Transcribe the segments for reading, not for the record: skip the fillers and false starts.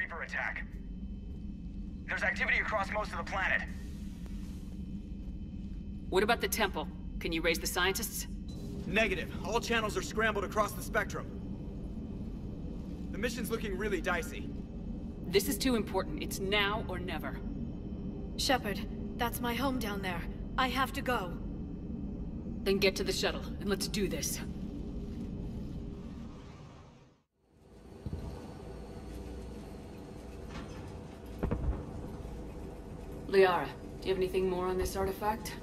Reaper attack. There's activity across most of the planet. What about the temple? Can you raise the scientists? Negative. All channels are scrambled across the spectrum. The mission's looking really dicey. This is too important. It's now or never. Shepard, that's my home down there. I have to go. Then get to the shuttle, and let's do this. Liara, do you have anything more on this artifact?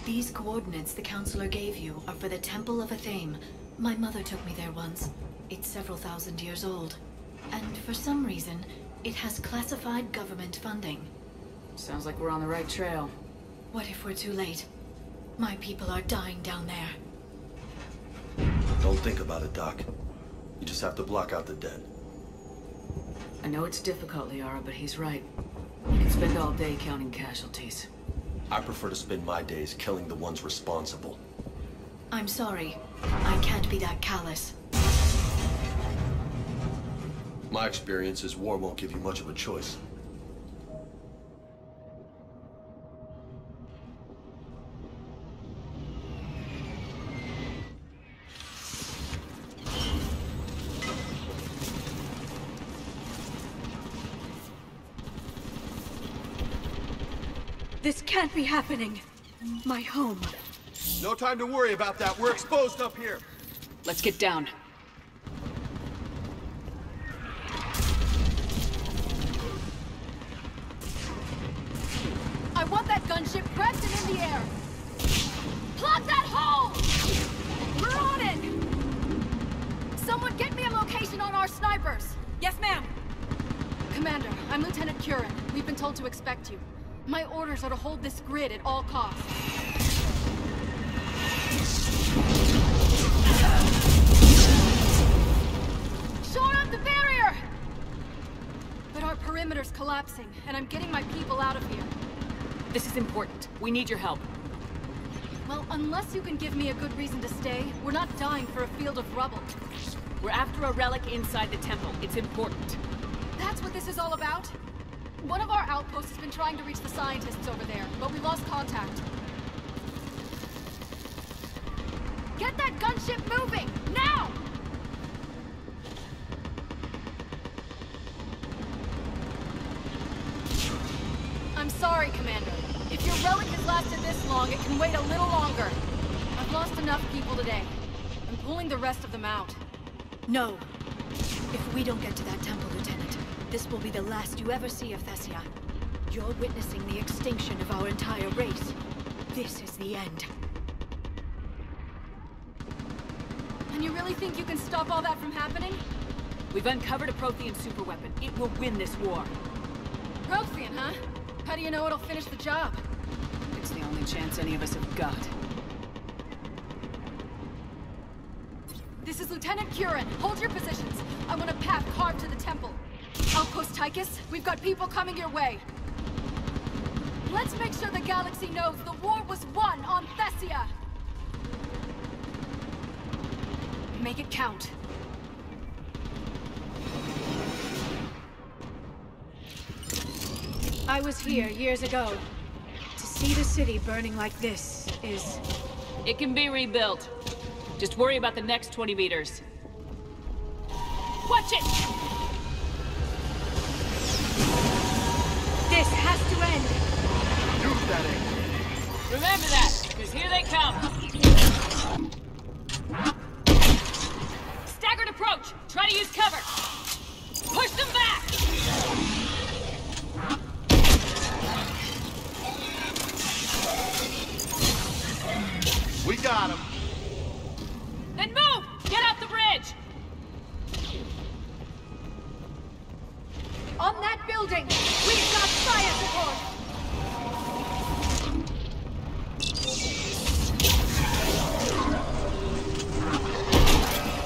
These coordinates the Counselor gave you are for the Temple of Athame. My mother took me there once. It's several thousand years old. And for some reason, it has classified government funding. Sounds like we're on the right trail. What if we're too late? My people are dying down there. Don't think about it, Doc. You just have to block out the dead. I know it's difficult, Liara, but he's right. You can spend all day counting casualties. I prefer to spend my days killing the ones responsible. I'm sorry. I can't be that callous. My experience is war won't give you much of a choice. This can't be happening. My home. No time to worry about that. We're exposed up here. Let's get down. I want that gunship pressed and in the air. Plug that hole! We're on it! Someone get me a location on our snipers. Yes, ma'am. Commander, I'm Lieutenant Curran. We've been told to expect you. My orders are to hold this grid at all costs. Shore up the barrier! But our perimeter's collapsing, and I'm getting my people out of here. This is important. We need your help. Well, unless you can give me a good reason to stay, we're not dying for a field of rubble. We're after a relic inside the temple. It's important. That's what this is all about? One of our outposts has been trying to reach the scientists over there, but we lost contact. Get that gunship moving! Now! I'm sorry, Commander. If your relic has lasted this long, it can wait a little longer. I've lost enough people today. I'm pulling the rest of them out. No. If we don't get to that temple, Lieutenant, this will be the last you ever see of Thessia. You're witnessing the extinction of our entire race. This is the end. And you really think you can stop all that from happening? We've uncovered a Prothean superweapon. It will win this war. Prothean, huh? How do you know it'll finish the job? It's the only chance any of us have got. This is Lieutenant Curran. Hold your positions. I want a path carved to the temple. Outpost Tychus, we've got people coming your way. Let's make sure the galaxy knows the war was won on Thessia. Make it count. I was here years ago. To see the city burning like this is... It can be rebuilt. Just worry about the next 20 meters. Watch it! This has to end! Use that engine. Remember that, because here they come. Staggered approach! Try to use cover! Push them back! We got him. Then move! Get out the bridge! On that building, we've got fire support!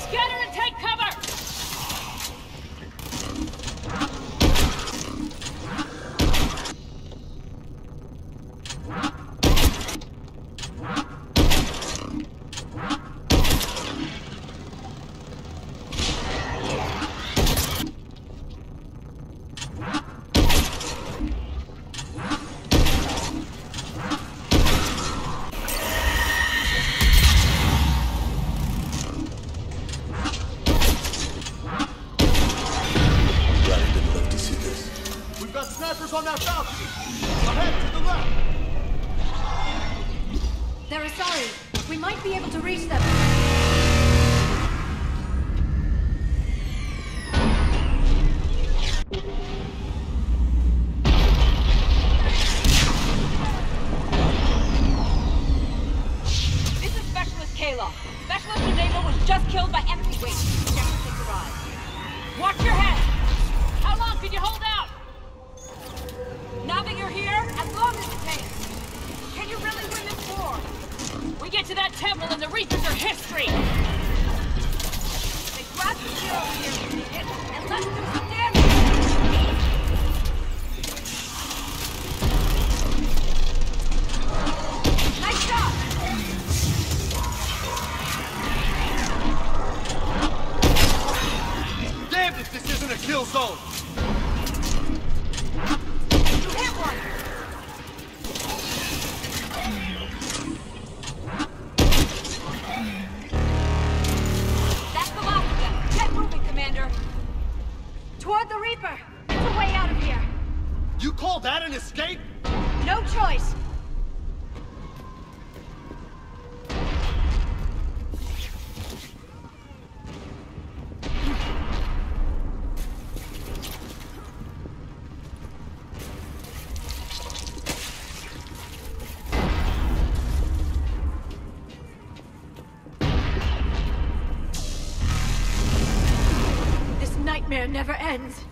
Scatter and take cover! Those on that balcony! Ahead, to the left! They're sorry. We might be able to reach them. This is Specialist Kayla. Specialist Disabled was just killed by enemy wings. Shepard has arrived. Watch your head! How long can you hold out? Now that you're here, as long as it takes. Can you really win this war? We get to that temple and the Reapers are history! They grab the gear over here, and let's do some damage! Nice shot! Damned if this isn't a kill zone! You hit one! That's the last of them. Get moving, Commander. Toward the Reaper. It's a way out of here. You call that an escape? No choice. Nightmare never ends.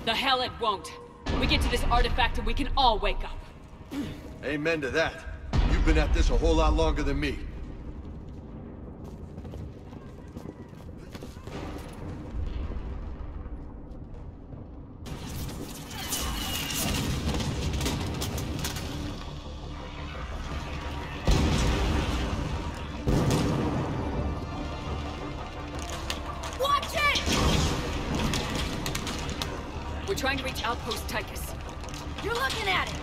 The hell it won't. We get to this artifact and we can all wake up. Amen to that. You've been at this a whole lot longer than me. We're trying to reach Outpost Tychus. You're looking at it.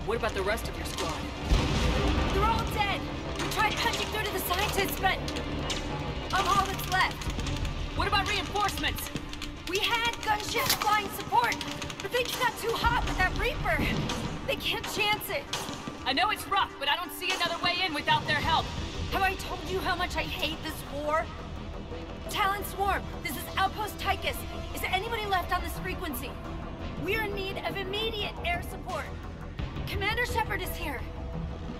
What about the rest of your squad? They're all dead. We tried punching through to the scientists, but I'm all that's left. What about reinforcements? We had gunships flying support, but they just got too hot with that Reaper. They can't chance it. I know it's rough, but I don't see another way in without their help. Have I told you how much I hate this war? Talon Swarm, this is Outpost Tychus. Is there anybody left on this frequency? We're in need of immediate air support. Commander Shepard is here.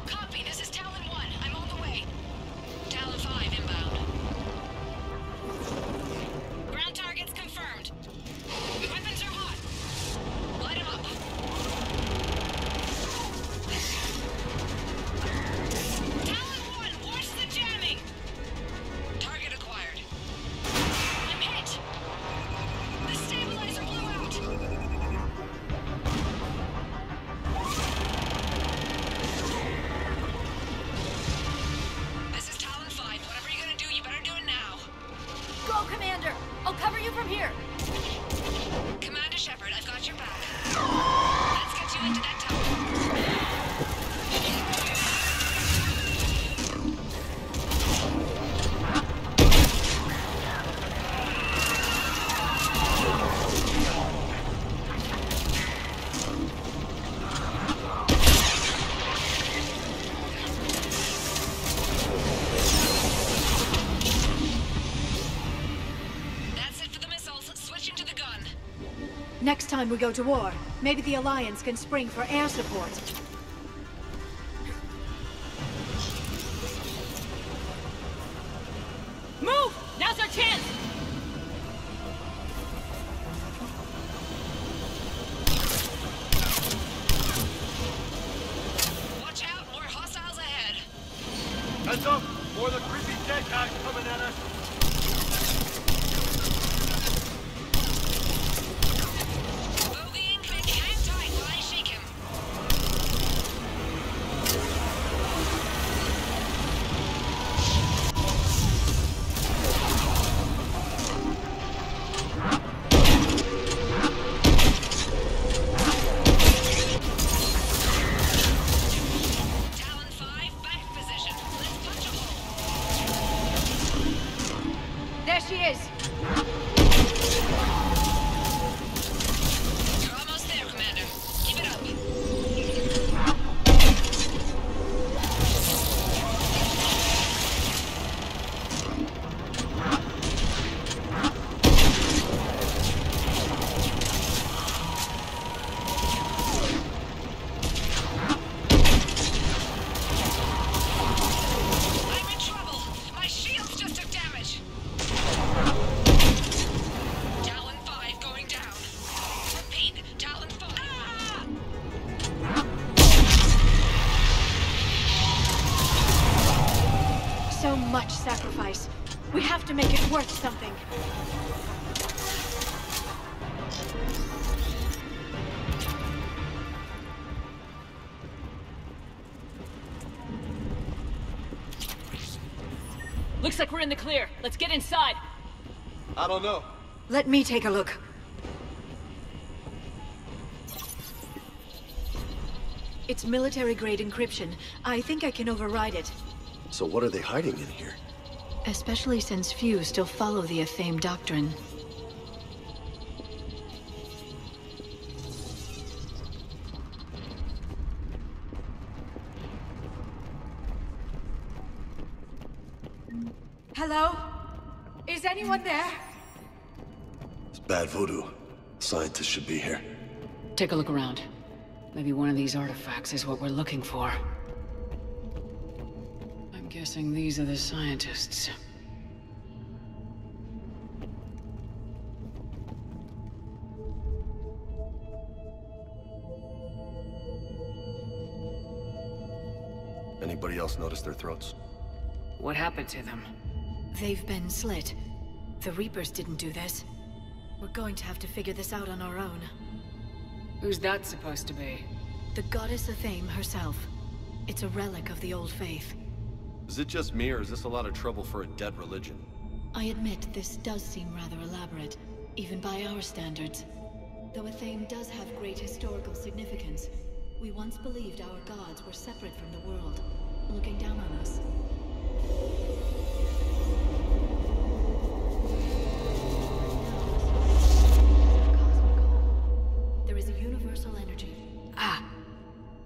Copy, this is Talon 1. I'm on the way. Talon 5 inbound. Ground targets confirmed. Weapons are hot. Light them up. Talon 1, watch the jamming! Target acquired. I'm hit! The stabilizer blew out! This is Talon 5. Whatever you're gonna do, you better do it now. Go, Commander! I'll cover you from here. Commander Shepard, I've got your back. Let's get you into that tunnel. That's it for the missiles. Switching to the gun. Next time we go to war, maybe the Alliance can spring for air support. Move! Now's our chance! Watch out, more hostiles ahead. Heads up! More of the creepy dead guys coming at us! Bogey incoming, hang tight while I shake him. to make it worth something. Looks like we're in the clear. Let's get inside. I don't know. Let me take a look. It's military-grade encryption. I think I can override it. So what are they hiding in here? Especially since few still follow the Athame doctrine. Hello? Is anyone there? It's bad voodoo. Scientists should be here. Take a look around. Maybe one of these artifacts is what we're looking for. I'm guessing these are the scientists. Anybody else notice their throats? What happened to them? They've been slit. The Reapers didn't do this. We're going to have to figure this out on our own. Who's that supposed to be? The goddess Athame herself. It's a relic of the old faith. Is it just me, or is this a lot of trouble for a dead religion? I admit this does seem rather elaborate, even by our standards. Though Athame does have great historical significance, we once believed our gods were separate from the world, looking down on us. There is a universal energy. Ah!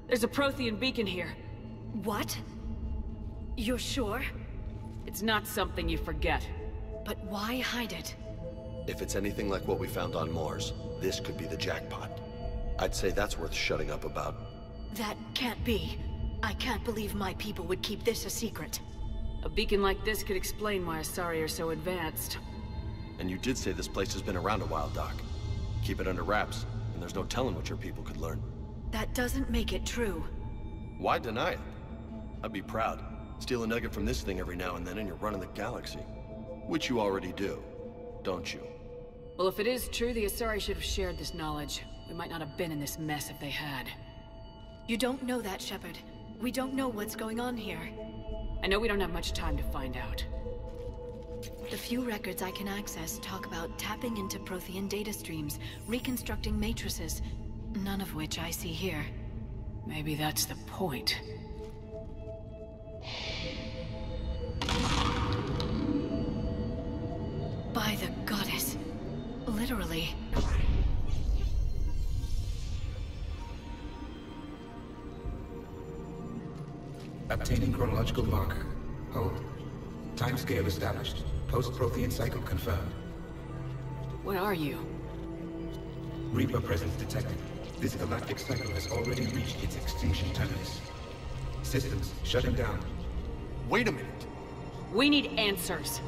There's a Prothean beacon here. What? You're sure? It's not something you forget. But why hide it? If it's anything like what we found on Mars, this could be the jackpot. I'd say that's worth shutting up about. That can't be. I can't believe my people would keep this a secret. A beacon like this could explain why Asari are so advanced. And you did say this place has been around a while, Doc. Keep it under wraps, and there's no telling what your people could learn. That doesn't make it true. Why deny it? I'd be proud. Steal a nugget from this thing every now and then and you're running the galaxy. Which you already do, don't you? Well, if it is true, the Asari should have shared this knowledge. We might not have been in this mess if they had. You don't know that, Shepard. We don't know what's going on here. I know we don't have much time to find out. The few records I can access talk about tapping into Prothean data streams, reconstructing matrices, none of which I see here. Maybe that's the point. By the goddess. Literally. Obtaining chronological marker. Hold. Timescale established. Post-Prothean cycle confirmed. What are you? Reaper presence detected. This galactic cycle has already reached its extinction terminus. Systems shutting down. Wait a minute. We need answers.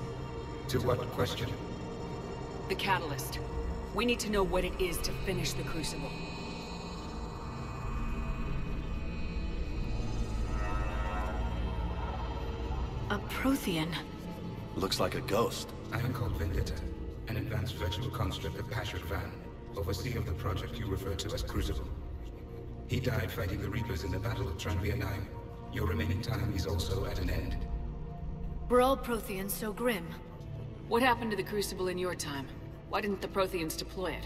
To what question? The catalyst. We need to know what it is to finish the Crucible. A Prothean. Looks like a ghost. I am called Vendetta, an advanced virtual construct of Patrick Van, overseer of the project you refer to as Crucible. He died fighting the Reapers in the Battle of Tranvia 9. Your remaining time is also at an end. Were all Protheans so grim? What happened to the Crucible in your time? Why didn't the Protheans deploy it?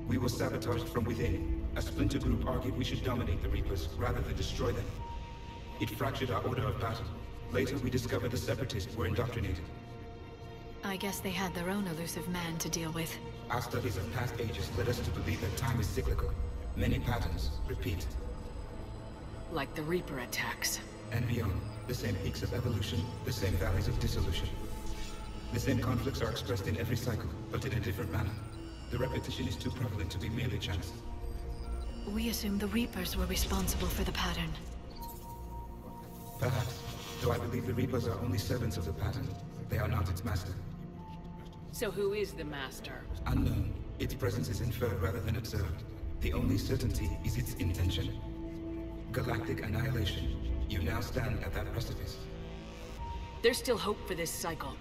We were sabotaged from within. A splinter group argued we should dominate the Reapers rather than destroy them. It fractured our order of battle. Later, we discovered the Separatists were indoctrinated. I guess they had their own elusive man to deal with. Our studies of past ages led us to believe that time is cyclical. Many patterns repeat. Like the Reaper attacks. And beyond, the same peaks of evolution, the same valleys of dissolution. The same conflicts are expressed in every cycle, but in a different manner. The repetition is too prevalent to be merely chance. We assume the Reapers were responsible for the pattern. Perhaps. Though I believe the Reapers are only servants of the pattern. They are not its master. So who is the master? Unknown. Its presence is inferred rather than observed. The only certainty is its intention. Galactic annihilation. You now stand at that precipice. There's still hope for this cycle.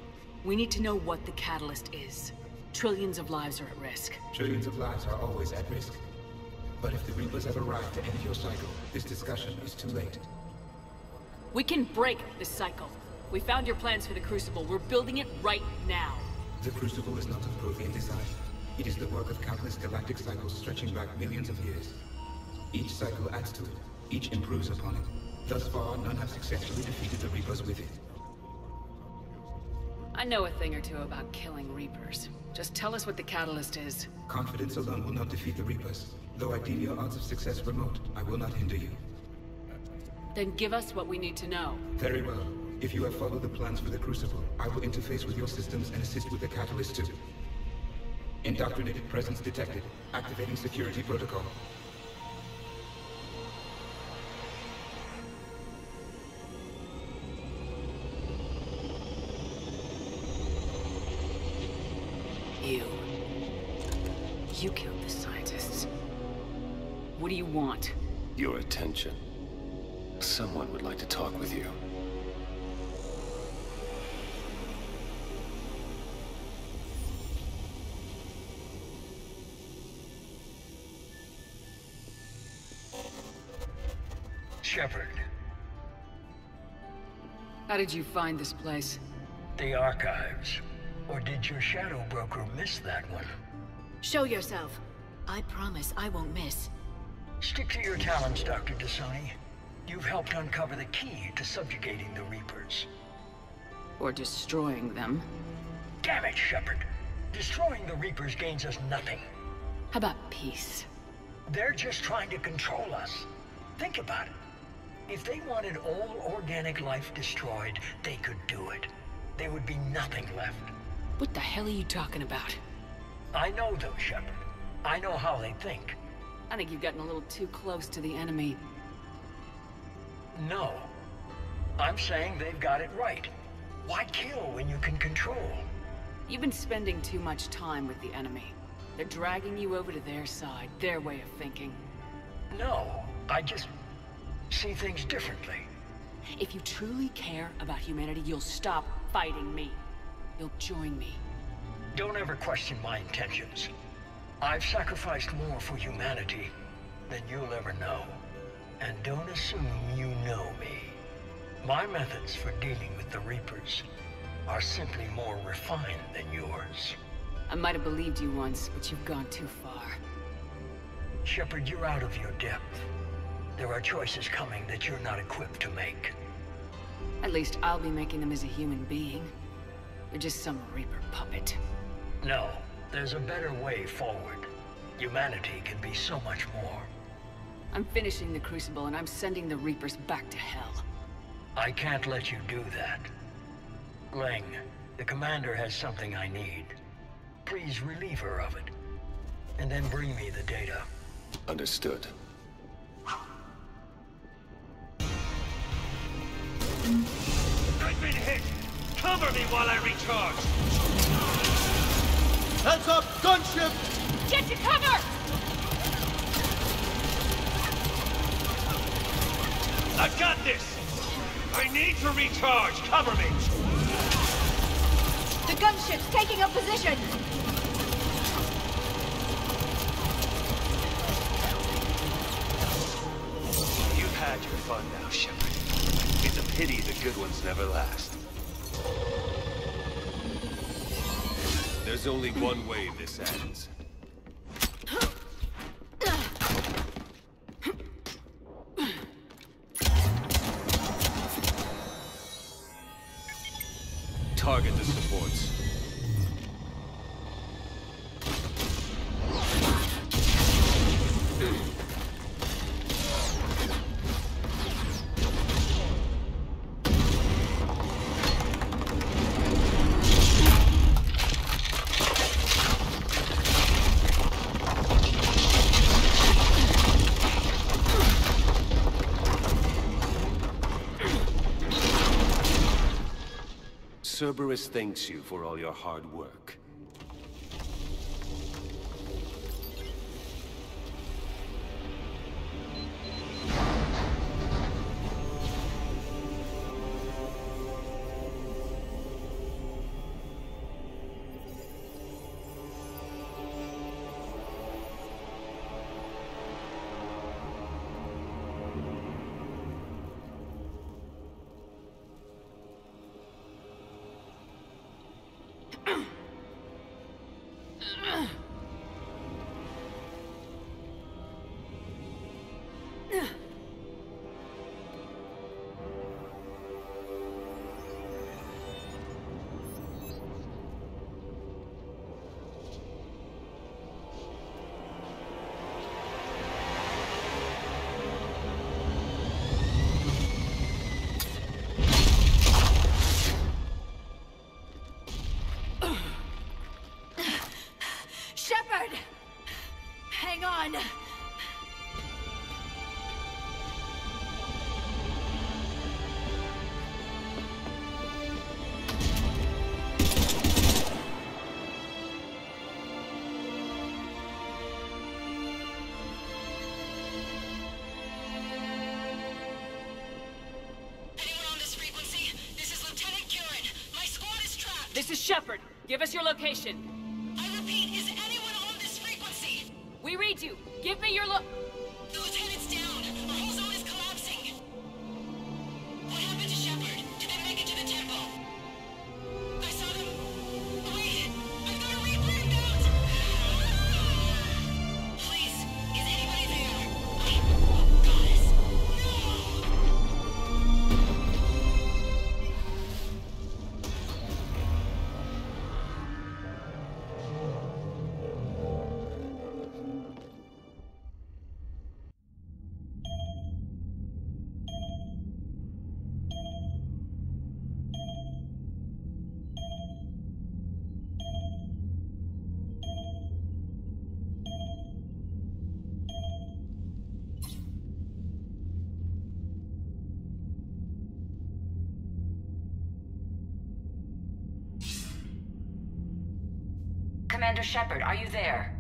We need to know what the catalyst is. Trillions of lives are at risk. Trillions of lives are always at risk. But if the Reapers have arrived to end your cycle, this discussion is too late. We can break this cycle. We found your plans for the Crucible. We're building it right now. The Crucible is not of Prothean design. It is the work of countless galactic cycles stretching back millions of years. Each cycle adds to it. Each improves upon it. Thus far, none have successfully defeated the Reapers with it. I know a thing or two about killing Reapers. Just tell us what the catalyst is. Confidence alone will not defeat the Reapers. Though I deem your odds of success remote, I will not hinder you. Then give us what we need to know. Very well. If you have followed the plans for the Crucible, I will interface with your systems and assist with the catalyst too. Indoctrinated presence detected. Activating security protocol. You killed the scientists. What do you want? Your attention. Someone would like to talk with you. Shepard. How did you find this place? The archives. Or did your shadow broker miss that one? Show yourself. I promise I won't miss. Stick to your talents, Dr. Dasani. You've helped uncover the key to subjugating the Reapers. Or destroying them. Damn it, Shepard. Destroying the Reapers gains us nothing. How about peace? They're just trying to control us. Think about it. If they wanted all organic life destroyed, they could do it. There would be nothing left. What the hell are you talking about? I know them, Shepard. I know how they think. I think you've gotten a little too close to the enemy. No. I'm saying they've got it right. Why kill when you can control? You've been spending too much time with the enemy. They're dragging you over to their side, their way of thinking. No, I just see things differently. If you truly care about humanity, you'll stop fighting me. You'll join me. Don't ever question my intentions. I've sacrificed more for humanity than you'll ever know. And don't assume you know me. My methods for dealing with the Reapers are simply more refined than yours. I might have believed you once, but you've gone too far. Shepard, you're out of your depth. There are choices coming that you're not equipped to make. At least I'll be making them as a human being. You're just some Reaper puppet. No, there's a better way forward. Humanity can be so much more. I'm finishing the Crucible and I'm sending the Reapers back to hell. I can't let you do that. Leng, the commander has something I need. Please relieve her of it. And then bring me the data. Understood. I've been hit! Cover me while I recharge! Heads up! Gunship! Get to cover! I've got this! I need to recharge! Cover me! The gunship's taking up position! You've had your fun now, Shepard. It's a pity the good ones never last. There's only one way this ends. Target the supports. Cerberus thanks you for all your hard work. hang on. This is Shepard. Give us your location. I repeat, is anyone on this frequency? We read you. Give me your The lieutenant's down. Our whole zone is collapsing. What happened to Shepard? Did they make it to the temple? I saw them. Wait, I've got a Reaper inbound. Please, is anybody there? Goddess, Commander Shepard, are you there?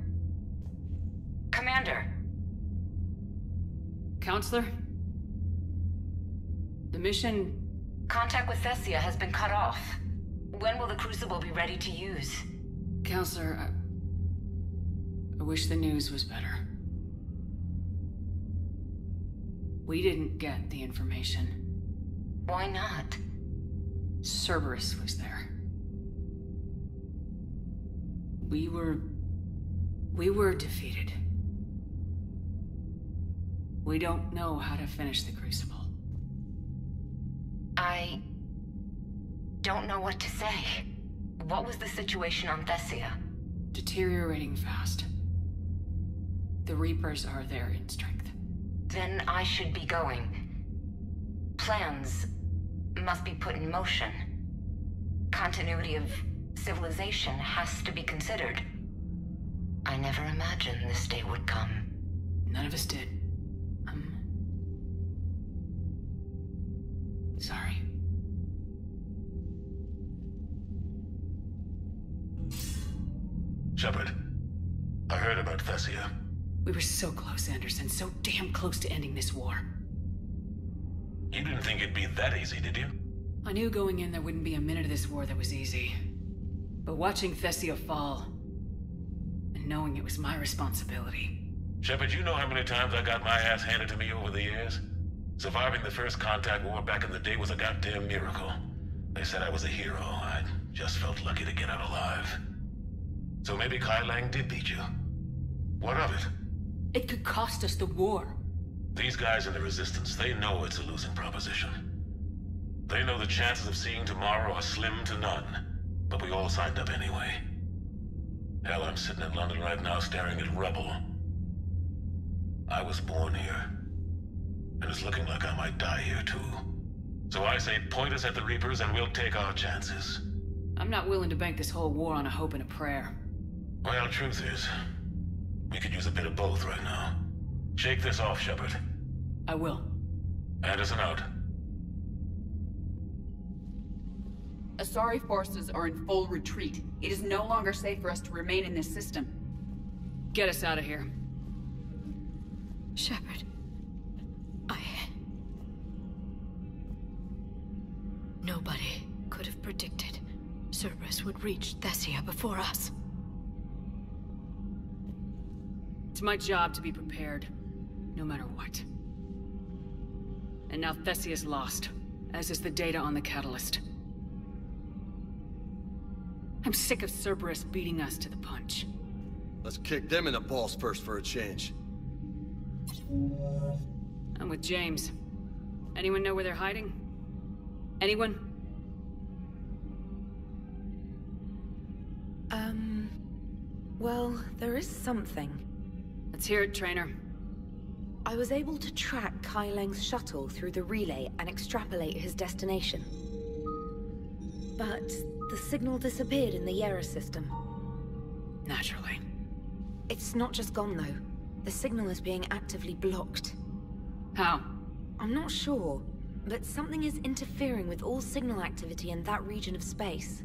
Commander? Counselor? The mission... Contact with Thessia has been cut off. When will the Crucible be ready to use? Counselor, I wish the news was better. We didn't get the information. Why not? Cerberus was there. We were defeated. We don't know how to finish the Crucible. I don't know what to say. What was the situation on Thessia? Deteriorating fast. The Reapers are there in strength. Then I should be going. Plans must be put in motion. Continuity of civilization has to be considered. I never imagined this day would come. None of us did. Sorry. Shepard, I heard about Thessia. We were so close, Anderson. So damn close to ending this war. You didn't think it'd be that easy, did you? I knew going in there wouldn't be a minute of this war that was easy. But watching Thessia fall, and knowing it was my responsibility... Shepard, you know how many times I got my ass handed to me over the years? Surviving the first contact war back in the day was a goddamn miracle. They said I was a hero. I just felt lucky to get out alive. So maybe Kaidan did beat you. What of it? It could cost us the war. These guys in the Resistance, they know it's a losing proposition. They know the chances of seeing tomorrow are slim to none. But we all signed up anyway. Hell, I'm sitting in London right now staring at rubble. I was born here. And it's looking like I might die here too. So I say point us at the Reapers and we'll take our chances. I'm not willing to bank this whole war on a hope and a prayer. Well, truth is, we could use a bit of both right now. Shake this off, Shepard. I will. Anderson out. Asari forces are in full retreat. It is no longer safe for us to remain in this system. Get us out of here. Shepard. Nobody could have predicted Cerberus would reach Thessia before us. It's my job to be prepared, no matter what. And now Thessia's lost, as is the data on the catalyst. I'm sick of Cerberus beating us to the punch. Let's kick them in the balls first for a change. I'm with James. Anyone know where they're hiding? Anyone? Well, there is something. Let's hear it, Traynor. I was able to track Kaidan's shuttle through the relay and extrapolate his destination. But the signal disappeared in the Garrus system. Naturally. It's not just gone, though. The signal is being actively blocked. How? I'm not sure, but something is interfering with all signal activity in that region of space.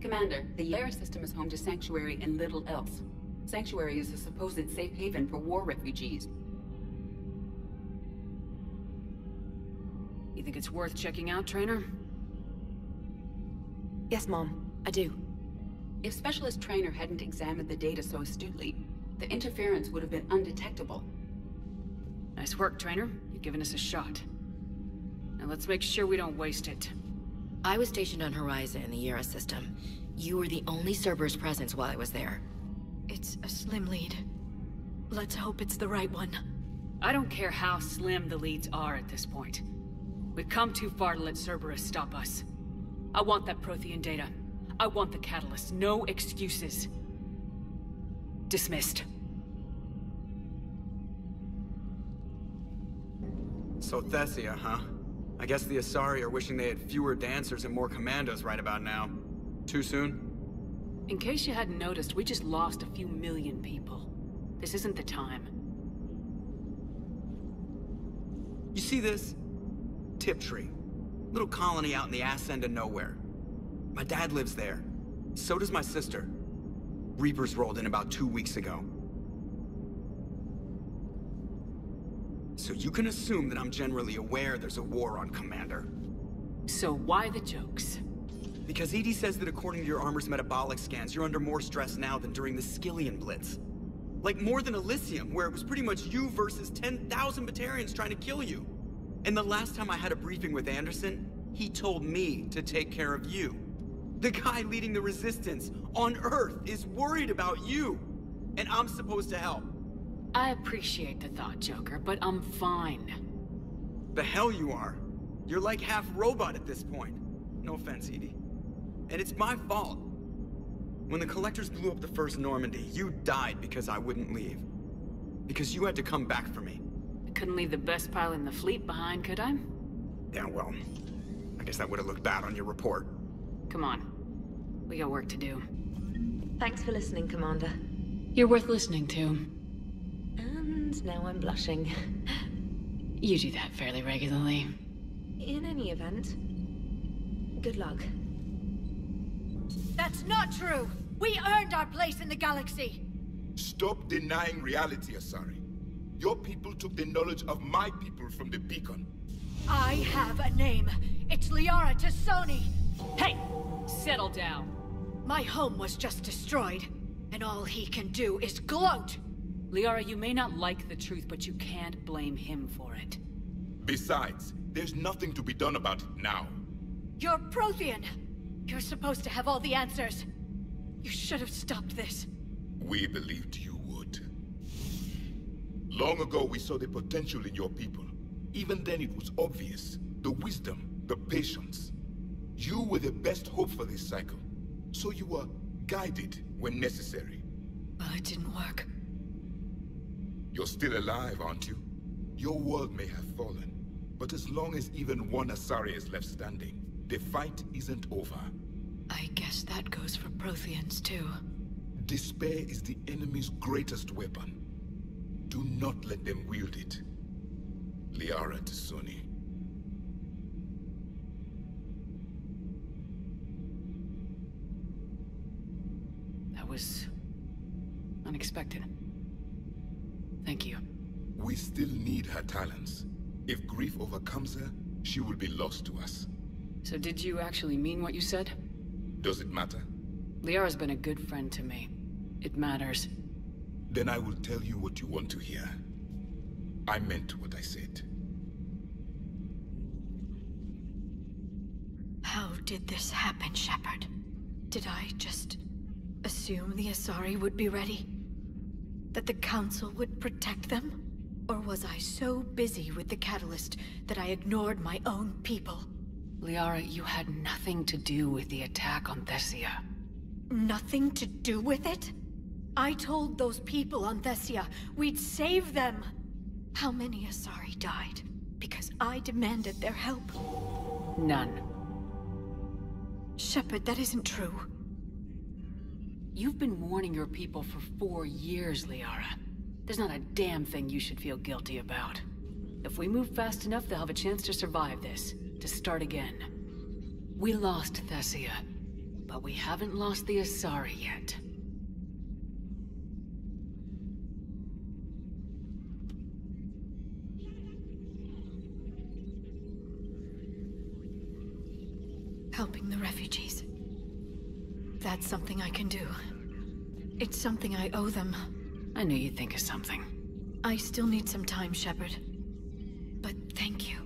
Commander, the Garrus system is home to Sanctuary and little else. Sanctuary is a supposed safe haven for war refugees. You think it's worth checking out, Traynor? Yes, Mom, I do. If Specialist Traynor hadn't examined the data so astutely, the interference would have been undetectable. Nice work, Traynor. You've given us a shot. Now let's make sure we don't waste it. I was stationed on Horizon in the Yera system. You were the only Cerberus presence while I was there. It's a slim lead. Let's hope it's the right one. I don't care how slim the leads are at this point. We've come too far to let Cerberus stop us. I want that Prothean data. I want the catalyst. No excuses. Dismissed. So Thessia, huh? I guess the Asari are wishing they had fewer dancers and more commandos right about now. Too soon? In case you hadn't noticed, we just lost a few million people. This isn't the time. You see this? Tiptree. Little colony out in the ass end of nowhere. My dad lives there. So does my sister. Reapers rolled in about 2 weeks ago. So you can assume that I'm generally aware there's a war on, Commander. So why the jokes? Because EDI says that according to your armor's metabolic scans, you're under more stress now than during the Skillian Blitz. Like more than Elysium, where it was pretty much you versus 10,000 Batarians trying to kill you. And the last time I had a briefing with Anderson, he told me to take care of you. The guy leading the resistance on Earth is worried about you. And I'm supposed to help. I appreciate the thought, Joker, but I'm fine. The hell you are. You're like half robot at this point. No offense, EDI. And it's my fault. When the Collectors blew up the first Normandy, you died because I wouldn't leave. Because you had to come back for me. I couldn't leave the best pilot in the fleet behind, could I? Yeah, well, I guess that would have looked bad on your report. Come on. We got work to do. Thanks for listening, Commander. You're worth listening to. And now I'm blushing. You do that fairly regularly. In any event, good luck. That's not true! We earned our place in the galaxy! Stop denying reality, Asari. Your people took the knowledge of my people from the beacon. I have a name. It's Liara Tassoni. Hey! Settle down. My home was just destroyed, and all he can do is gloat! Liara, you may not like the truth, but you can't blame him for it. Besides, there's nothing to be done about it now. You're Prothean! You're supposed to have all the answers. You should have stopped this. We believed you would. Long ago, we saw the potential in your people. Even then, it was obvious. The wisdom, the patience. You were the best hope for this cycle. So you were guided when necessary. Well, it didn't work. You're still alive, aren't you? Your world may have fallen, but as long as even one Asari is left standing, the fight isn't over. I guess that goes for Protheans, too. Despair is the enemy's greatest weapon. Do not let them wield it. Liara Tassoni. That was unexpected. Thank you. We still need her talents. If grief overcomes her, she will be lost to us. So did you actually mean what you said? Does it matter? Liara's been a good friend to me. It matters. Then I will tell you what you want to hear. I meant what I said. How did this happen, Shepard? Did I just assume the Asari would be ready? That the Council would protect them? Or was I so busy with the Catalyst that I ignored my own people? Liara, you had nothing to do with the attack on Thessia. Nothing to do with it? I told those people on Thessia we'd save them. How many Asari died because I demanded their help? None. Shepard, that isn't true. You've been warning your people for 4 years, Liara. There's not a damn thing you should feel guilty about. If we move fast enough, they'll have a chance to survive this, to start again. We lost Thessia, but we haven't lost the Asari yet. Helping the refugees. That's something I can do. It's something I owe them. I knew you'd think of something. I still need some time, Shepard. But thank you.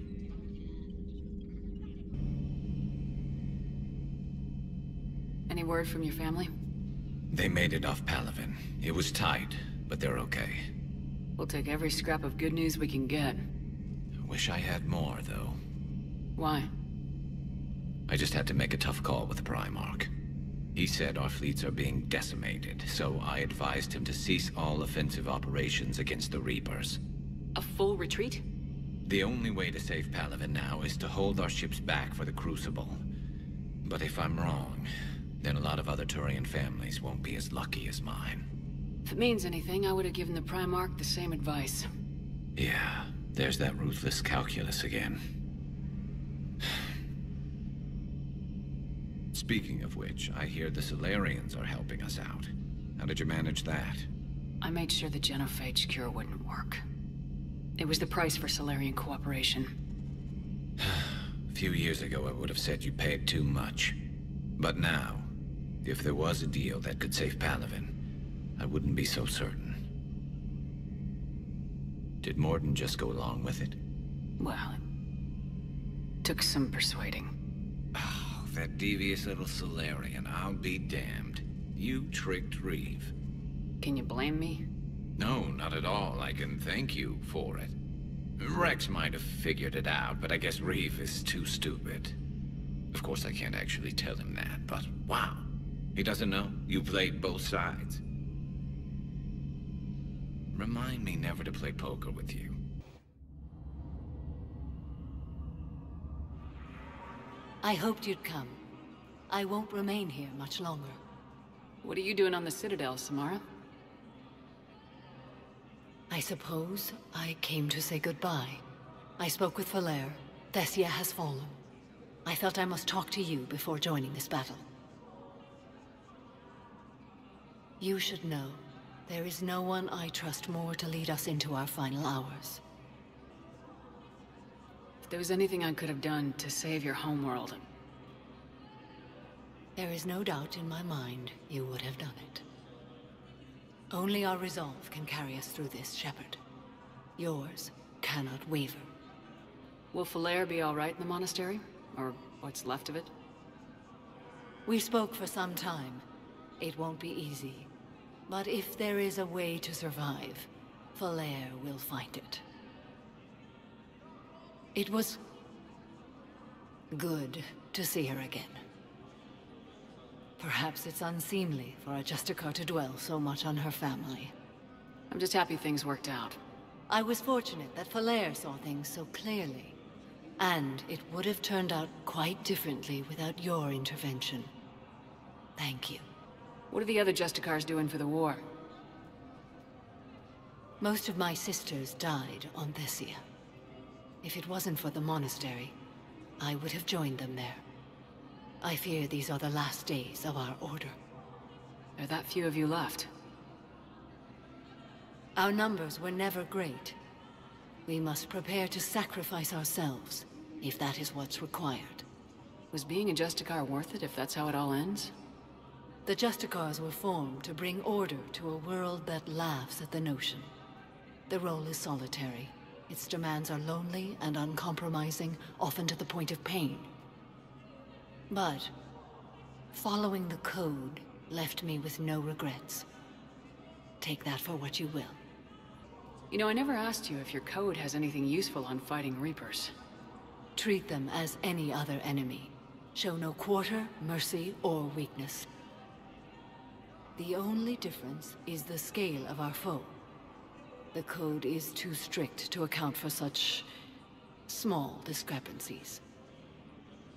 Any word from your family? They made it off Palaven. It was tight, but they're okay. We'll take every scrap of good news we can get. Wish I had more, though. Why? I just had to make a tough call with the Primarch. He said our fleets are being decimated, so I advised him to cease all offensive operations against the Reapers. A full retreat? The only way to save Palaven now is to hold our ships back for the Crucible. But if I'm wrong, then a lot of other Turian families won't be as lucky as mine. If it means anything, I would have given the Primarch the same advice. Yeah, there's that ruthless calculus again. Speaking of which, I hear the Solarians are helping us out. How did you manage that? I made sure the genophage cure wouldn't work. It was the price for Solarian cooperation. A few years ago, I would have said you paid too much. But now, if there was a deal that could save Palaven, I wouldn't be so certain. Did Mordin just go along with it? Well, it took some persuading. Oh, that devious little Solarian, I'll be damned. You tricked Reeve. Can you blame me? No, not at all. I can thank you for it. Wrex might have figured it out, but I guess Reeve is too stupid. Of course, I can't actually tell him that, but wow. He doesn't know. You played both sides. Remind me never to play poker with you. I hoped you'd come. I won't remain here much longer. What are you doing on the Citadel, Samara? I suppose I came to say goodbye. I spoke with Valere. Thessia has fallen. I felt I must talk to you before joining this battle. You should know, there is no one I trust more to lead us into our final hours. If there was anything I could have done to save your homeworld... There is no doubt in my mind you would have done it. Only our resolve can carry us through this, Shepard. Yours cannot waver. Will Valere be all right in the monastery? Or what's left of it? We spoke for some time. It won't be easy. But if there is a way to survive, Valere will find it. It was good to see her again. Perhaps it's unseemly for a Justicar to dwell so much on her family. I'm just happy things worked out. I was fortunate that Valere saw things so clearly. And it would have turned out quite differently without your intervention. Thank you. What are the other Justicars doing for the war? Most of my sisters died on Thessia. If it wasn't for the monastery, I would have joined them there. I fear these are the last days of our order. There are that few of you left. Our numbers were never great. We must prepare to sacrifice ourselves, if that is what's required. Was being a Justicar worth it if that's how it all ends? The Justicars were formed to bring order to a world that laughs at the notion. The role is solitary. Its demands are lonely and uncompromising, often to the point of pain. But following the code left me with no regrets. Take that for what you will. You know, I never asked you if your code has anything useful on fighting Reapers. Treat them as any other enemy. Show no quarter, mercy, or weakness. The only difference is the scale of our foe. The code is too strict to account for such small discrepancies.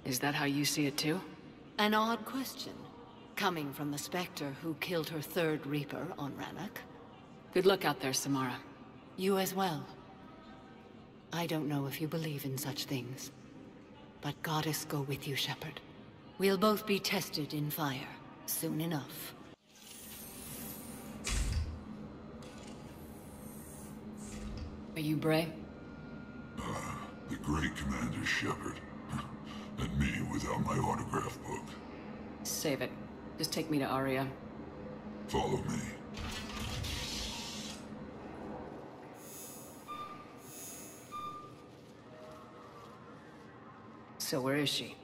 Is that how you see it too? An odd question, Coming from the Spectre who killed her third Reaper on Rannoch. Good luck out there, Samara. You as well. I don't know if you believe in such things, but Goddess go with you, Shepard. We'll both be tested in fire, soon enough. Are you Bray? The great Commander Shepard. And me without my autograph book. Save it. Just take me to Aria. Follow me. So where is she?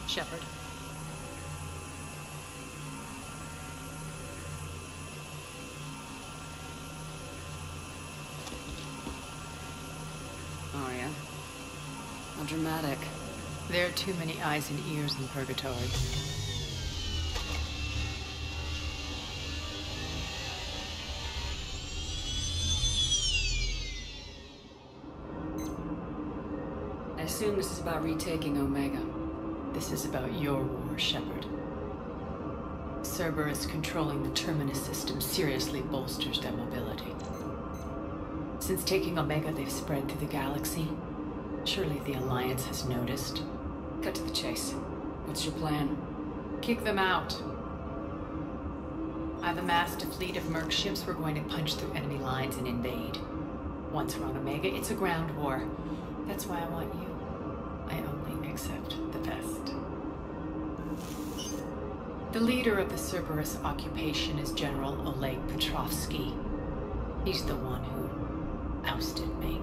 Shepard. Aria. How dramatic. There are too many eyes and ears in Purgatory. I assume this is about retaking Omega. This is about your war, Shepard. Cerberus controlling the Terminus system seriously bolsters their mobility. Since taking Omega, they've spread through the galaxy. Surely the Alliance has noticed. Cut to the chase. What's your plan? Kick them out. I've amassed a fleet of merc ships. We're going to punch through enemy lines and invade. Once we're on Omega, it's a ground war. That's why I want you. I only accept the best. The leader of the Cerberus occupation is General Oleg Petrovsky. He's the one who ousted me.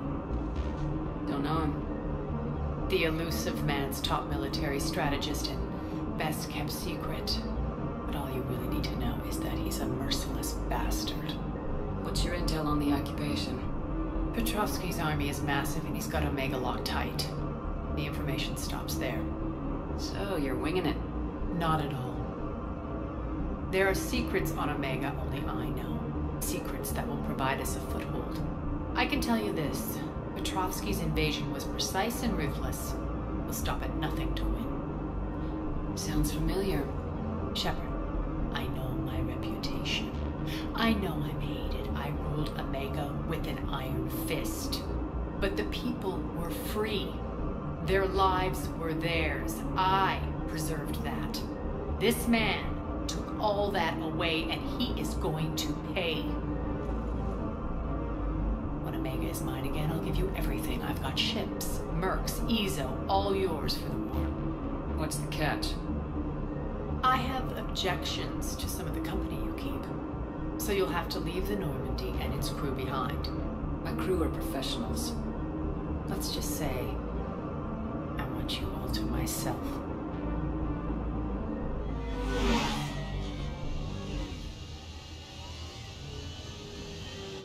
Don't know him. The elusive man's top military strategist and best kept secret. But all you really need to know is that he's a merciless bastard. What's your intel on the occupation? Petrovsky's army is massive and he's got Omega locked tight. The information stops there. So, you're winging it? Not at all. There are secrets on Omega only I know. Secrets that will provide us a foothold. I can tell you this. Petrovsky's invasion was precise and ruthless. We'll stop at nothing to win. Sounds familiar. Shepard, I know my reputation. I know I'm hated. I ruled Omega with an iron fist. But the people were free. Their lives were theirs. I preserved that. This man took all that away, and he is going to pay. When Omega is mine again, I'll give you everything. I've got ships, mercs, Ezo, all yours for the war. What's the catch? I have objections to some of the company you keep. So you'll have to leave the Normandy and its crew behind. My crew are professionals. Let's just say, I want you all to myself.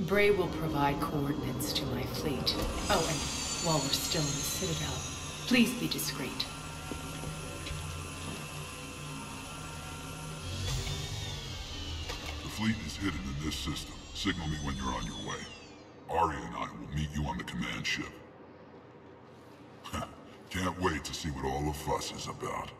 Bray will provide coordinates to my fleet. Oh, and while we're still in the Citadel, please be discreet. The fleet is hidden in this system. Signal me when you're on your way. Aria and I will meet you on the command ship. Can't wait to see what all the fuss is about.